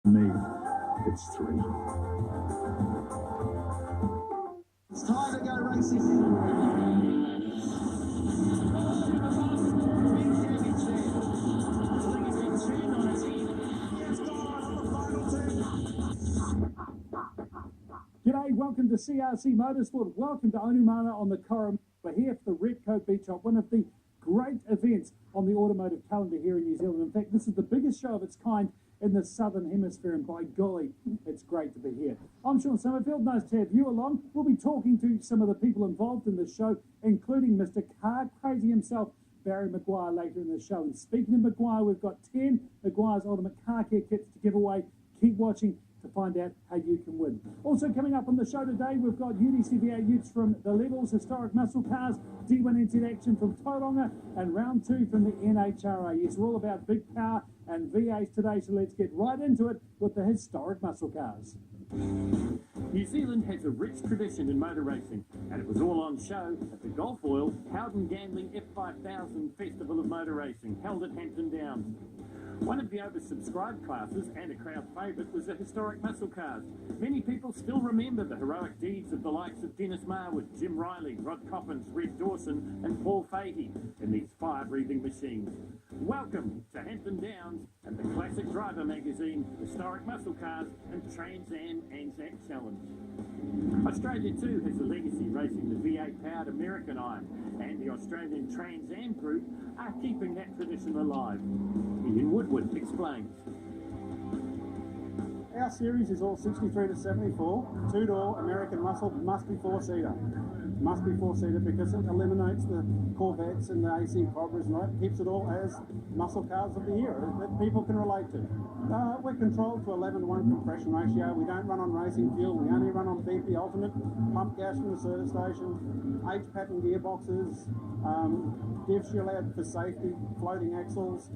Me, it's 3. It's time to go racing. G'day, welcome to CRC Motorsport. Welcome to Onumana on the Coram. We're here for the Redcoat Beach Hop, one of the great events on the automotive calendar here in New Zealand. In fact, this is the biggest show of its kind in the Southern Hemisphere, and by golly, it's great to be here. I'm Sean Summerfield. Nice to have you along. We'll be talking to some of the people involved in the show, including Mr. Car Crazy himself, Barry Maguire, later in the show. And speaking of Maguire, we've got 10 Maguire's Ultimate Car Care kits to give away. Keep watching to find out how you can win. Also coming up on the show today, we've got UDCVA Utes from the Levels, Historic Muscle Cars, D1NZ action from Tauranga, and round 2 from the NHRA. Yes, we're all about big power and V8s today, so let's get right into it with the Historic Muscle Cars. New Zealand has a rich tradition in motor racing, and it was all on show at the Gulf Oil Hampton Ganley F5000 Festival of Motor Racing, held at Hampton Downs. One of the oversubscribed classes, and a crowd favourite, was the historic muscle cars. Many people still remember the heroic deeds of the likes of Dennis Marwood, Jim Riley, Rod Coppins, Red Dawson and Paul Fahey in these fire-breathing machines. Welcome to Hampton Downs and the Classic Driver magazine, Historic Muscle Cars and Trans Am Anzac Challenge. Australia too has a legacy racing the V8-powered American Iron, and the Australian Trans Am group are keeping that tradition alive. Ian Woodward explains. Our series is all 63 to 74, two-door American muscle, must be four-seater. Must be four-seater because it eliminates the Corvettes and the AC Cobras and that, keeps it all as muscle cars of the era that people can relate to. We're controlled to 11:1 compression ratio. We don't run on racing fuel. We only run on BP Ultimate, pump gas from the service station, H-pattern gearboxes, divs you're allowed for safety, floating axles,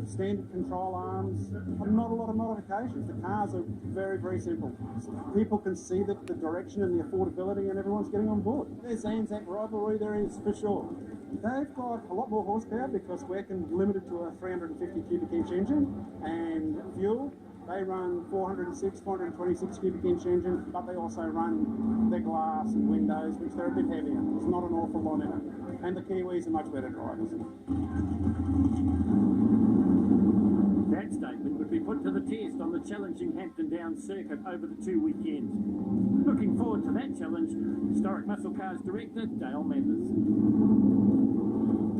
standard control arms, not a lot of modifications. The cars are very, very simple. People can see the direction and the affordability, and everyone's getting on board. There's Anzac rivalry, there is for sure. They've got a lot more horsepower because we're limited to a 350 cubic inch engine, and fuel, they run 406, 426 cubic inch engine, but they also run their glass and windows, which they're a bit heavier. There's not an awful lot in it. And the Kiwis are much better drivers. That statement would be put to the test on the challenging Hampton Downs circuit over the 2 weekends. Looking forward to that challenge, Historic Muscle Cars Director Dale Mathers.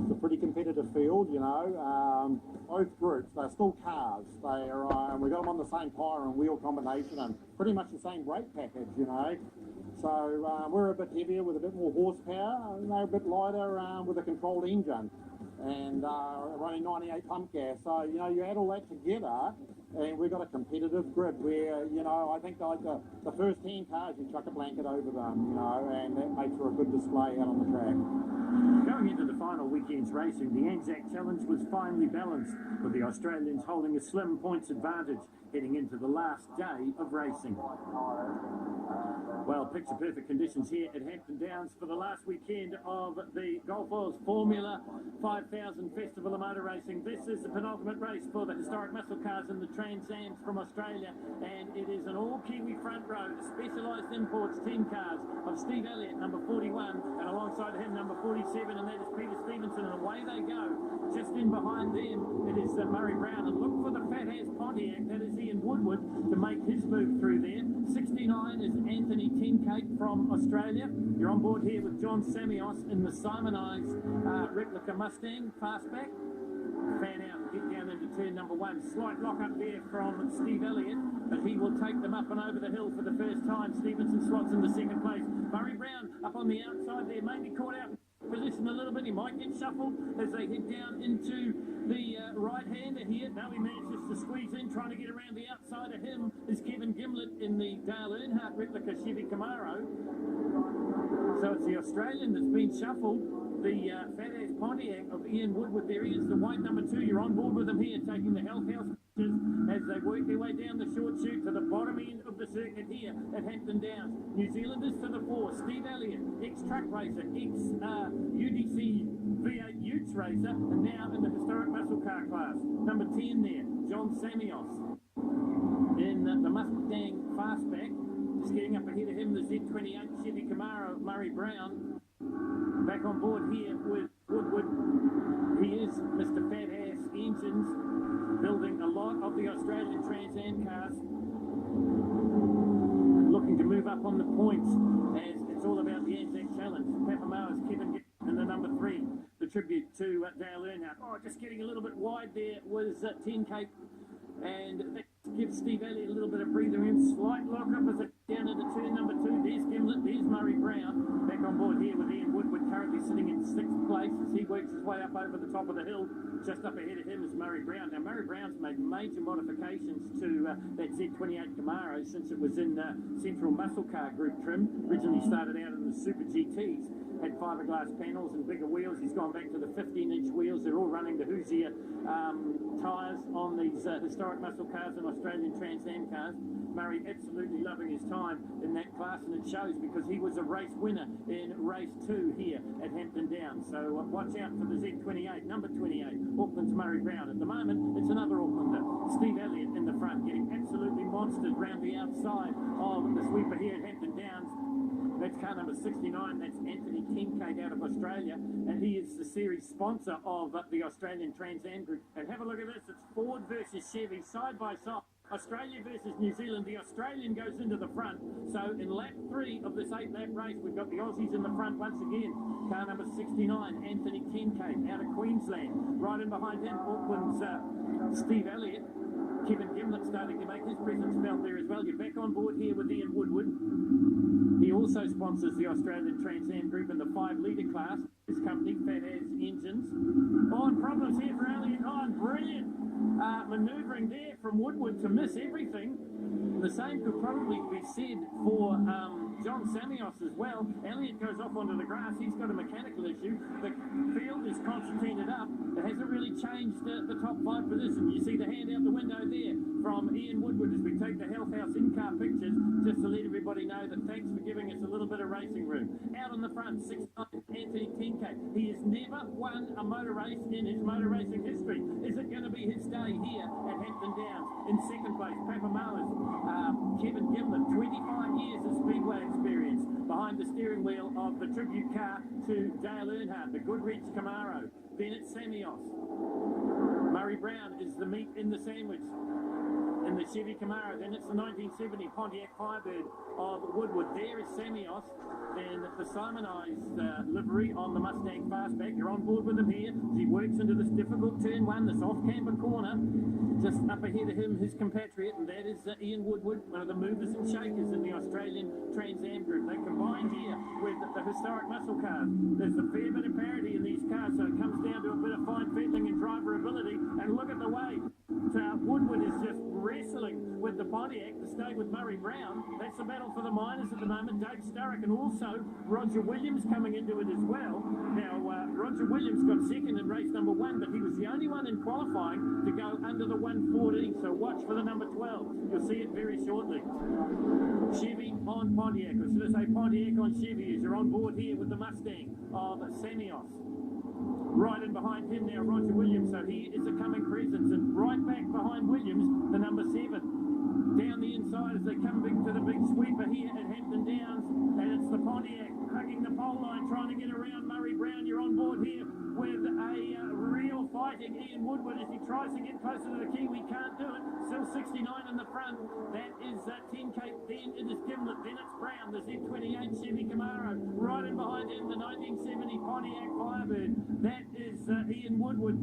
It's a pretty competitive field, you know. Both groups, they're still cars. We got them on the same tyre and wheel combination and pretty much the same brake package, you know. So we're a bit heavier with a bit more horsepower, and they're a bit lighter with a controlled engine and running 98 pump gas. So, you know, you add all that together and we've got a competitive grid where, you know, I think like the first 10 cars, you chuck a blanket over them, you know, and that makes for a good display out on the track. Going into the final weekend's racing, the Anzac Challenge was finely balanced, with the Australians holding a slim points advantage heading into the last day of racing. Well, picture-perfect conditions here at Hampton Downs for the last weekend of the Gulf Oil's Formula 5000 Festival of Motor Racing. This is the penultimate race for the Historic Muscle Cars and the Trans Ams from Australia, and it is an all-Kiwi front row, Specialised Imports team cars of Steve Elliott, number 41, and alongside him, number 47, and that is Peter Stevenson, and away they go. Just in behind them, it is Murray Brown, and look for the fat-ass Pontiac, that is Ian Woodward, to make his move through there. 69 is Anthony Tencate from Australia. You're on board here with John Samios in the Simonized replica Mustang fastback. Fan out, get down into turn number 1. Slight lock up there from Steve Elliott, but he will take them up and over the hill for the first time. Stevenson slots into second place. Murray Brown up on the outside there, maybe caught out position a little bit. He might get shuffled as they head down into the right-hander here. Now he manages to squeeze in, trying to get around the outside of him is Kevin Gimlett in the Dale Earnhardt replica Chevy Camaro. So it's the Australian that's been shuffled. The fat-ass Pontiac of Ian Woodward. There he is, the white number 2. You're on board with him here, taking the Health House as they work their way down the short chute to the bottom end of the circuit here at Hampton Downs. New Zealanders to the fore, Steve Elliott, ex-truck racer, ex-UDC V8 Utes racer, and now in the historic muscle car class. Number 10 there, John Samios. getting up ahead of him, the Z28 Chevy Camaro, Murray Brown. Back on board here with Woodward. He is Mr. Fat Ass Engines, building a lot of the Australian Trans Am cars. Looking to move up on the points as it's all about the Anzac Challenge. Papamoa's Kevin in the number 3. The tribute to Dale Earnhardt. Oh, just getting a little bit wide there was 10 Cape. And that gives Steve Elliott a little bit of breather room. Slight lock up as it down into turn number 2. There's Gimlet, there's Murray Brown. Back on board here with Ian Woodward, currently sitting in 6th place as he works his way up over the top of the hill. Just up ahead of him is Murray Brown. Now, Murray Brown's made major modifications to that Z28 Camaro since it was in Central Muscle Car Group trim. Originally started out in the Super GTs. Had fiberglass panels and bigger wheels. He's gone back to the 15-inch wheels. They're all running the Hoosier tyres on these historic muscle cars and Australian Trans Am cars. Murray absolutely loving his time in that class, and it shows because he was a race winner in race 2 here at Hampton Downs. So watch out for the Z28, number 28, Auckland's Murray Brown. At the moment, it's another Aucklander, Steve Elliott in the front, getting absolutely monstered round the outside of the sweeper here at Hampton Downs. That's car number 69, that's Anthony Kincaid out of Australia, and he is the series sponsor of the Australian Trans Am Group. And have a look at this, it's Ford versus Chevy, side by side. Australia versus New Zealand. The Australian goes into the front. So in lap 3 of this 8-lap race, we've got the Aussies in the front once again. Car number 69, Anthony Kincaid out of Queensland. Right in behind him, Auckland's Steve Elliott. Kevin Gimlet starting to make his presence felt there as well. You're back on board here with Ian Woodward. He also sponsors the Australian Trans Am Group in the 5-litre class. His company, Fat Ass Engines. Oh, and problems here for Elliott. Oh, and brilliant manoeuvring there from Woodward to miss everything. The same could probably be said for John Samios as well. Elliott goes off onto the grass. He's got a mechanical issue. The field is concertinaed up. It hasn't really changed the top 5 position. You see the hand out the window there from Ian Woodward as we take the Health House in-car pictures, just to let everybody know that thanks for giving us a little bit of racing room. Out on the front, 6'9", Anthony Kincaid. He has never won a motor race in his motor racing history. Is it going to be his day here at Hampton Downs? In 2nd place, Papamoa's Kevin Gimlet, 25 years of speedway experience behind the steering wheel of the tribute car to Dale Earnhardt, the Goodrich Camaro. Then it's Samios. Murray Brown is the meat in the sandwich in the Chevy Camaro. Then it's the 1970 Pontiac Firebird of Woodward. There is Samios. Then the Simonized livery on the Mustang Fastback. You're on board with him here as he works into this difficult turn 1, this off-camber corner. Just up ahead of him, his compatriot, and that is Ian Woodward, one of the movers and shakers in the Australian Trans Am Group. They combined here with the historic muscle cars. There's a fair bit of parity in these cars, so it comes down to a bit of fine feeling and driver ability. And look at the way Woodward is just wrestling with the Pontiac to stay with Murray Brown. That's the battle for the minors at the moment. Dave Sturrock and also Roger Williams coming into it as well. Now, Roger Williams got 2nd in race number 1, but he was the only one in qualifying to go under the 114, so watch for the number 12. You'll see it very shortly. Chevy on Pontiac, or should I say Pontiac on Chevy, as you're on board here with the Mustang of Samios. Right in behind him now, Roger Williams, so he is a coming presence, and right back behind Williams, the number 7. Down the inside as they come to the big sweeper here at Hampton Downs, and it's the Pontiac hugging the pole line, trying to get around Murray Brown. You're on board here with a real fighting Ian Woodward as he tries to get closer to the Kiwi. Can't do it. Still 69 in the front. That is 10 Cape. Then it is Gimlet. Then it's Brown, the Z28 Chevy Camaro. Right in behind him, the 1970 Pontiac Firebird. That is Ian Woodward.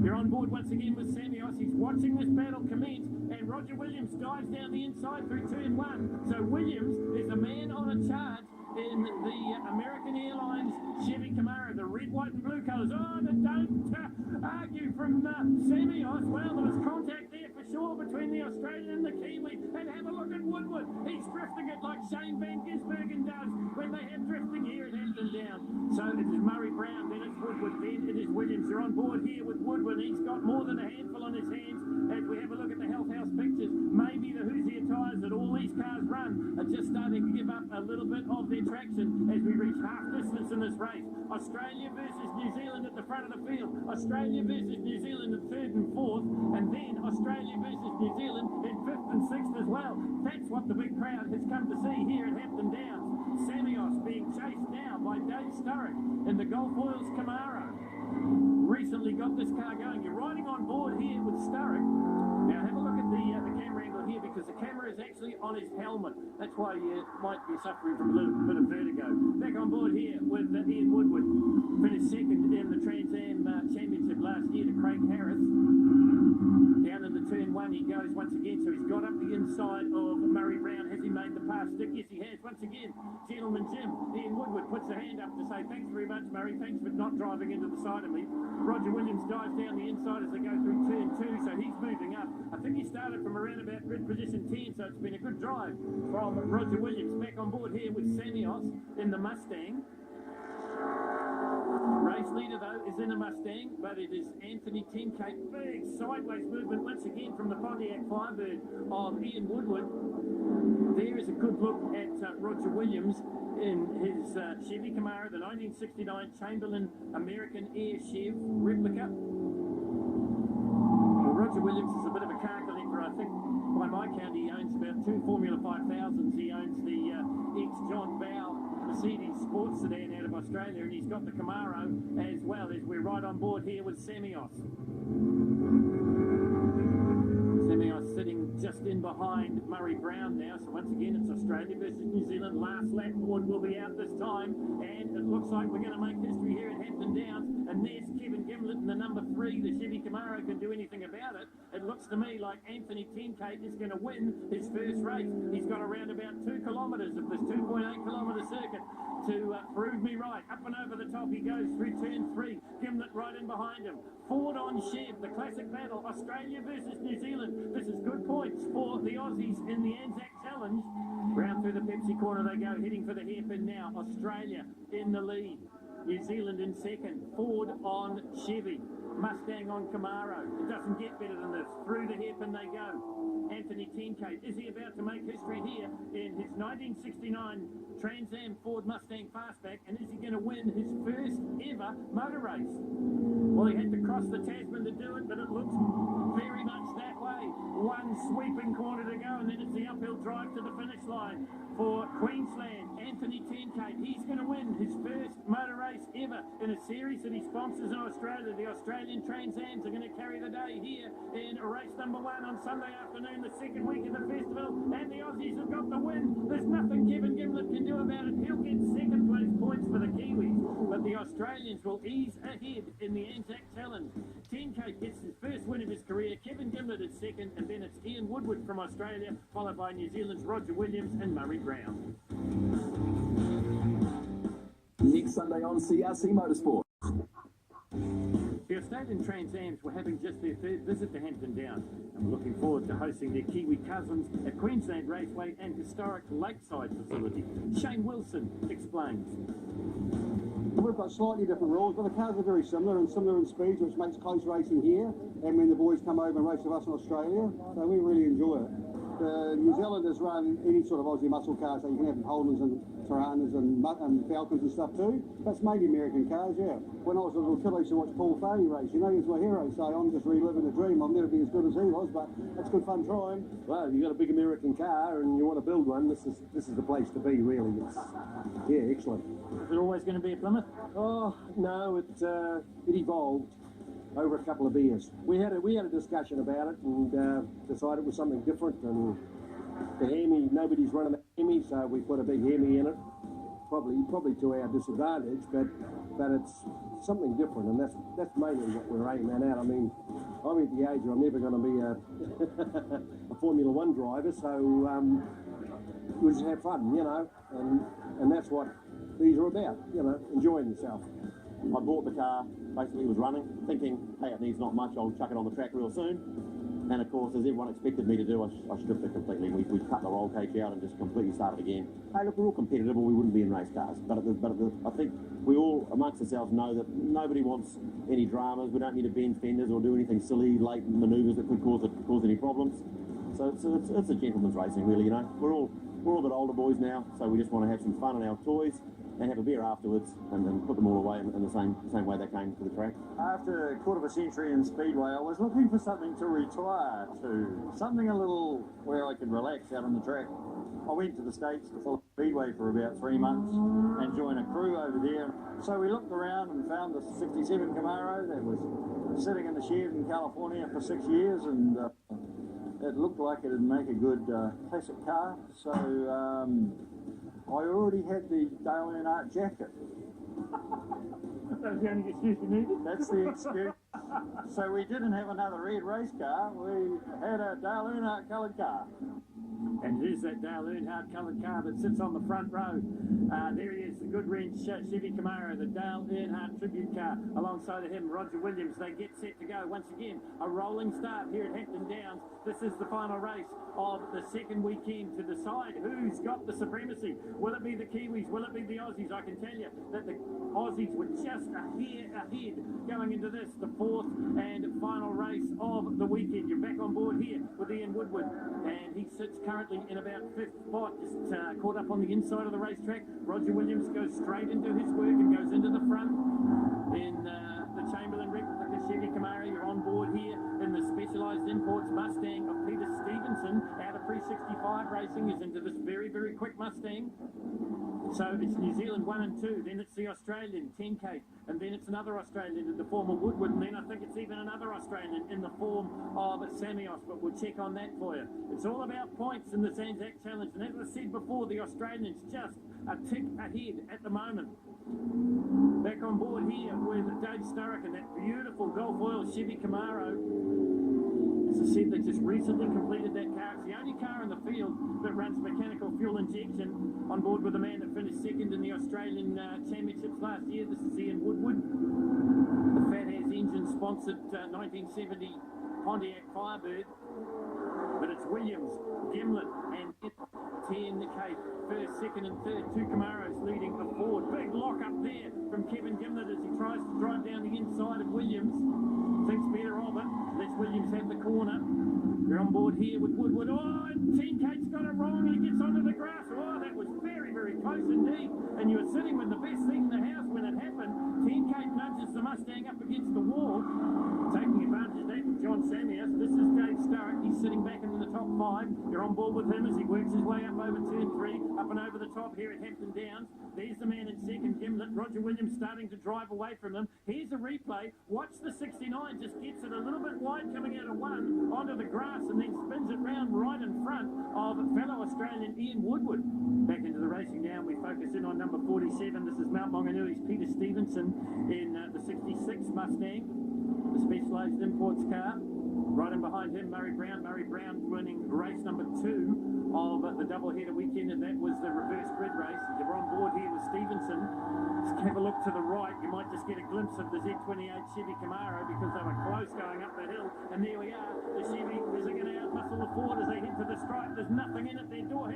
They're on board once again with Samios. He's watching this battle commence, and Roger Williams dives down the inside through turn 1. So Williams is a man on a charge in the American Airlines Chevy Camaro, the red, white and blue colours. Oh, don't argue from Samios. Well, there was contact there for sure between the Australian and the Kiwi. And have a look at Woodward. He's drifting it like Shane Van Gisbergen does when they have drifting here at Hampton Downs. So it is Murray Brown, then it's Woodward, then it is Williams. You're on board here with Woodward. He's got more than a handful on his hands as we have a look at the Health House pictures. Maybe the Hoosier tyres that all these cars run are just starting to give up a little bit of their traction as we reach half distance in this race. Australia versus New Zealand at the front of the field. Australia versus New Zealand in 3rd and 4th, and then Australia versus New Zealand in 5th and 6th as well. Well, that's what the big crowd has come to see here at Hampton Downs. Samios being chased now by Dave Sturrock in the Gulf Oils Camaro. Recently got this car going. You're riding on board here with Sturrock. Now have a look at the camera angle here, because the camera is actually on his helmet. That's why you might be suffering from a little bit of vertigo. Back on board here with Ian Woodward. Finished second in the Trans Am Championship last year to Craig Harris. Down in the turn one he goes once again, so he's got up the inside of Murray Brown. Has he made the pass stick? Yes, he has. Once again, Gentleman Jim, Ian Woodward puts a hand up to say thanks very much, Murray. Thanks for not driving into the side of me. Roger Williams dives down the inside as they go through turn two, so he's moving up. I think he started from around about grid position 10, so it's been a good drive from Roger Williams. Back on board here with Samios in the Mustang. Race leader, though, is in a Mustang, but it is Anthony Tenkate. Big sideways movement once again from the Pontiac Firebird of Ian Woodward. There is a good look at Roger Williams in his Chevy Camaro, the 1969 Chamberlain American Air Chev replica. Well, Roger Williams is a bit of a car collector. I think by my count he owns about 2 Formula 5000s. He owns the ex-John Bow Mercedes sports sedan out of Australia, and he's got the Camaro as well, as we're right on board here with Samios. Samios sitting just in behind Murray Brown now, so once again it's Australia versus New Zealand. Last lap board will be out this time, and it looks like we're going to make history here at Hampton Downs, and there's Kevin Gimlett in the number 3. The Chevy Camaro can do anything about it. It looks to me like Anthony Tenkate is going to win his first race. He's got around about 2 kilometres of this 2.8 kilometre circuit to prove me right. Up and over the top he goes through turn 3. Gimlett right in behind him. Ford on Chev, the classic battle, Australia versus New Zealand. This is good points for the Aussies in the Anzac Challenge. Round through the Pepsi corner they go, heading for the hairpin now. Australia in the lead. New Zealand in second. Ford on Chevy. Mustang on Camaro. It doesn't get better than this. Through the hairpin they go. Anthony Tenkate, is he about to make history here in his 1969 Trans Am Ford Mustang Fastback, and is he going to win his first ever motor race? Well, he had to cross the Tasman to do it, but it looks very much that way. One sweeping corner to go, and then it's the uphill drive to the finish line for Queensland. Anthony Tenkate, he's going to win his first motor race ever in a series that he sponsors in Australia. The Australian Trans Ams are going to carry the day here in race number 1 on Sunday afternoon, the second week of the festival, and the Aussies have got the win. There's nothing Kevin Gimlett can do about it. He'll get second place points for the Kiwis, but the Australians will ease ahead in the Anzac Challenge. Tenkate gets his first win of his career. Kevin Gimlett is second, and then it's Ian Woodward from Australia, followed by New Zealand's Roger Williams and Murray Brown. Next Sunday on CRC Motorsport. The Australian Trans Ams were having just their third visit to Hampton Downs, and we're looking forward to hosting their Kiwi cousins at Queensland Raceway and historic Lakeside facility. Shane Wilson explains. We've got slightly different rules, but the cars are very similar and similar in speeds, which makes close racing here, and when the boys come over and race with us in Australia, so we really enjoy it. The New Zealanders run any sort of Aussie muscle cars, so you can have Holdens and Taranas and Falcons and stuff too. That's mainly American cars, yeah. When I was a little kid, I used to watch Paul Farley race. You know, he was my hero, so I'm just reliving the dream. I'll never be as good as he was, but it's good fun trying. Well, you've got a big American car and you want to build one, this is the place to be, really. It's, yeah, excellent. Is it always going to be a Plymouth? Oh, no, it evolved over a couple of beers. We had a discussion about it and decided it was something different, and the Hemi, nobody's running the Hemi, so we put a big Hemi in it. Probably to our disadvantage, but it's something different, and that's mainly what we're aiming at. I mean, I'm at the age where I'm never going to be a Formula 1 driver, so we just have fun, you know, and that's what these are about, you know, enjoying yourself. I bought the car, basically it was running, thinking, hey, it needs not much, I'll chuck it on the track real soon. And of course, as everyone expected me to do, I stripped it completely. We cut the roll cage out and just completely started again. Hey, look, we're all competitive, or we wouldn't be in race cars. But I think we all, amongst ourselves, know that nobody wants any dramas. We don't need to bend fenders or do anything silly, late manoeuvres that could cause any problems. So it's a gentleman's racing, really, you know. We're all a bit older boys now, so we just want to have some fun on our toys and have a beer afterwards, and then put them all away in the same way they came to the track. After a quarter of a century in Speedway, I was looking for something to retire to, something a little where I could relax out on the track. I went to the States to follow Speedway for about 3 months and join a crew over there. So we looked around and found the 67 Camaro that was sitting in the shed in California for 6 years, and it looked like it'd make a good classic car. So I already had the Dale Earnhardt jacket. That's the only excuse you needed. That's the excuse. So we didn't have another red race car. We had a Dale Earnhardt coloured car. And here's that Dale Earnhardt coloured car that sits on the front row. There he is, the good wrench Chevy Camaro, the Dale Earnhardt tribute car. Alongside of him, Roger Williams. They get set to go. Once again, a rolling start here at Hampton Downs. This is the final race of the second weekend to decide who's got the supremacy. Will it be the Kiwis? Will it be the Aussies? I can tell you that the Aussies were just a hair ahead going into this, the fourth and final race of the weekend. You're back on board here with Ian Woodward, and he sits currently in about fifth spot, just caught up on the inside of the racetrack. Roger Williams goes straight into his work and goes into the front in the Chamberlain replica Chevy Camaro. You're on board here in the Specialised Imports Mustang of Peter Stevenson out of Pre-65 Racing. Is into this very, very quick Mustang. So it's New Zealand 1 and 2, then it's the Australian 10K, and then it's another Australian in the form of Woodward, and then I think it's even another Australian in the form of Samios, but we'll check on that for you. It's all about points in this Anzac Challenge, and as I said before, the Australians just a tick ahead at the moment. Back on board here with Dave Sturrock and that beautiful Gulf Oil Chevy Camaro. As I said, they just recently completed that car. It's the only car in the field that runs mechanical fuel injection, on board with the man that finished second in the Australian Championships last year. This is Ian Woodward. The Fat Ass engine sponsored 1970 Pontiac Firebird. But it's Williams, Gimlet and 10K. First, second and third, two Camaros leading the Ford. Big lock up there from Kevin Gimlet as he tries to drive down the inside of Williams. Thinks better of it. Lets Williams have the corner. You're on board here with Woodward. Oh, and 10K's got it wrong. He gets onto the grass. Oh, that was very, very close indeed. And you were sitting with the best seat in the house when it happened. 10K nudges the Mustang up against the wall. Taking advantage of that with John Samios. This is Dave Sturrock. He's sitting back into the top five. You're on board with him as he works his way up over turn 3, up and over the top here at Hampton Downs. There's the man in second, Gimlet. Roger Williams starting to drive away from him. Here's a replay. Watch the 69, just gets it a little bit wide coming out of 1 onto the grass and then spins it round right in front of fellow Australian Ian Woodward. Back into the racing now. We focus in on number 47. This is Mount Maunganui's Peter Stevenson in the 66 Mustang, the Specialised Imports car. Right in behind him, Murray Brown. Murray Brown winning race number 2 of the double-header weekend, and that was the reverse grid race. You're on board here with Stevenson. Just have a look to the right. You might just get a glimpse of the Z28 Chevy Camaro because they were close going up the hill. And there we are. The Chevy is going to outmuscle the Ford as they head to the stripe. There's nothing in it. Their door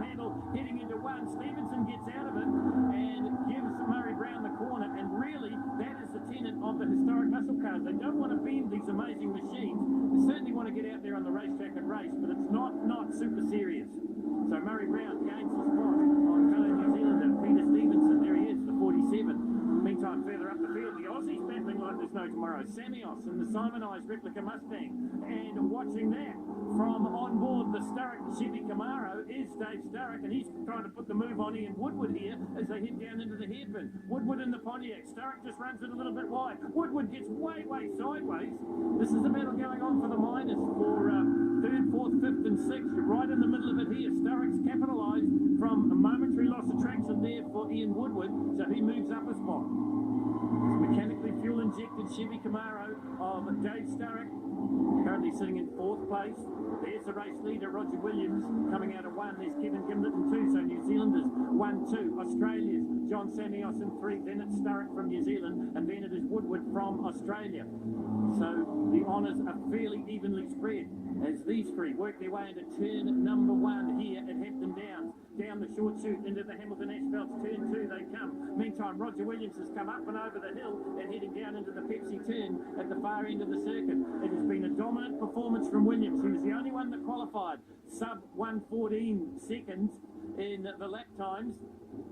handle heading into 1. Stevenson gets out of it and gives Murray Brown the corner. And really, that is the tenet of the historic muscle cars. They don't want to bend these amazing machines. They certainly want to get out there on the racetrack and race, but it's not super serious. So Murray Brown gains the spot on fellow New Zealander Peter Stevenson. There he is, the 47. Meantime, further up the field, the Aussies battling like there's no tomorrow. Samios and the Simonised replica Mustang. And watching that from on board the Sturrock Chevy Camaro is Dave Sturrock, and he's trying to put the move on Ian Woodward here as they head down into the hairpin. Woodward in the Pontiac. Sturrock just runs it a little bit wide. Woodward gets way sideways. This is the battle going on for the minors for 3rd, 4th, 5th and 6th. You're right in the middle of it here. Sturrock's capitalised from a momentary loss of traction there for Ian Woodward, so he moves up a spot. Mechanically fuel injected Chevy Camaro of Dave Sturrock, currently sitting in 4th place. There's the race leader, Roger Williams, coming out of 1. There's Kevin Gimlet in 2, so New Zealanders 1, 2. Australia's John Samios in 3. Then it's Sturrock from New Zealand, and then it is Woodward from Australia. So the honours are fairly evenly spread as these three work their way into turn number 1 here at Hampton Downs. Down the short chute into the Hamilton Asphalts, turn 2 they come. Meantime, Roger Williams has come up and over the hill and heading down into the Pepsi turn at the far end of the circuit. It has been a dominant performance from Williams. He was the only one that qualified sub 1:14 seconds in the lap times.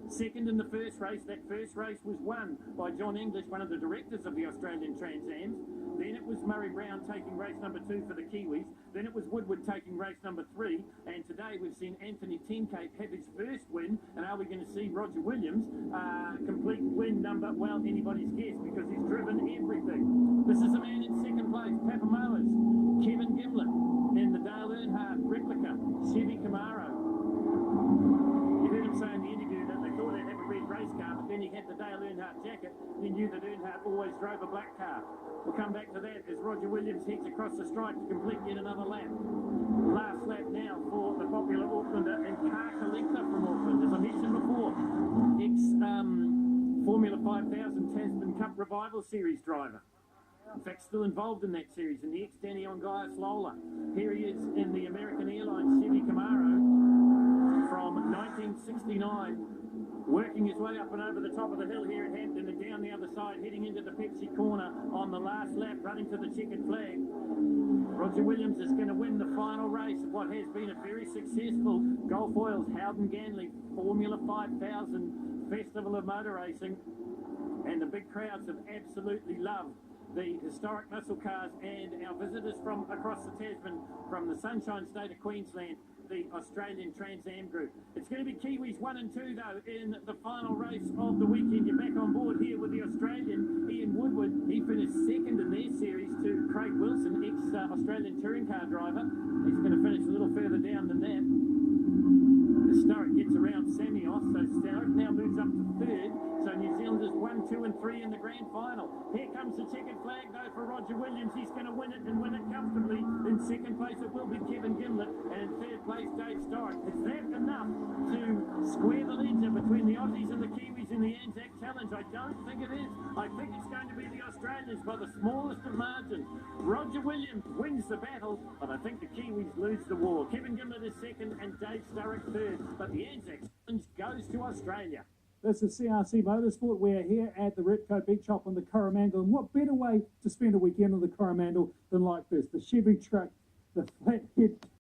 Second in the first race. That first race was won by John English, one of the directors of the Australian Trans Ams. Then it was Murray Brown taking race number 2 for the Kiwis. Then it was Woodward taking race number 3. And today we've seen Anthony Tencape have his first win. And are we going to see Roger Williams complete win number? Well, anybody's guess, because he's driven everything. This is a man in second place, Papamoas, Kevin Gimlet in the Dale Earnhardt replica Chevy Camaro. You heard him say in the interview that they thought they'd have a red race car, but then he had the Dale Earnhardt jacket. He knew that Earnhardt always drove a black car. We'll come back to that as Roger Williams heads across the stripe to complete yet another lap. Last lap now for the popular Aucklander and car collector from Auckland. As I mentioned before, Formula 5000 Tasman Cup Revival Series driver. In fact, still involved in that series, in the ex-Danny Ongai's Lola. Here he is in the American Airlines Chevy Camaro from 1969, working his way up and over the top of the hill here at Hampton and down the other side, heading into the Pepsi corner on the last lap, running to the checkered flag. Roger Williams is going to win the final race of what has been a very successful Gulf Oil's Hampton Ganley Formula 5000 Festival of Motor Racing, and the big crowds have absolutely loved the historic muscle cars and our visitors from across the Tasman, from the Sunshine State of Queensland, the Australian Trans Am Group. It's going to be Kiwis 1 and 2 though in the final race of the weekend. You're back on board here with the Australian Ian Woodward. He finished second in their series to Craig Wilson, ex-Australian touring car driver. He's going to finish a little further down than that. Historic gets around Samios, so Historic now moves up to third. So New Zealanders 1, 2 and 3 in the grand final. Here comes the checkered flag though for Roger Williams. He's going to win it and win it comfortably. In second place it will be Kevin Gimlet, and in third place Dave Storick. Is that enough to square the ledger between the Aussies and the Kiwis in the Anzac Challenge? I don't think it is. I think it's going to be the Australians by the smallest of margins. Roger Williams wins the battle, but I think the Kiwis lose the war. Kevin Gimlet is second and Dave Storick third, but the Anzac Challenge goes to Australia. This is CRC Motorsport. We're here at the Redcoat Beach Shop on the Coromandel. And what better way to spend a weekend on the Coromandel than like this? The Chevy truck, the flathead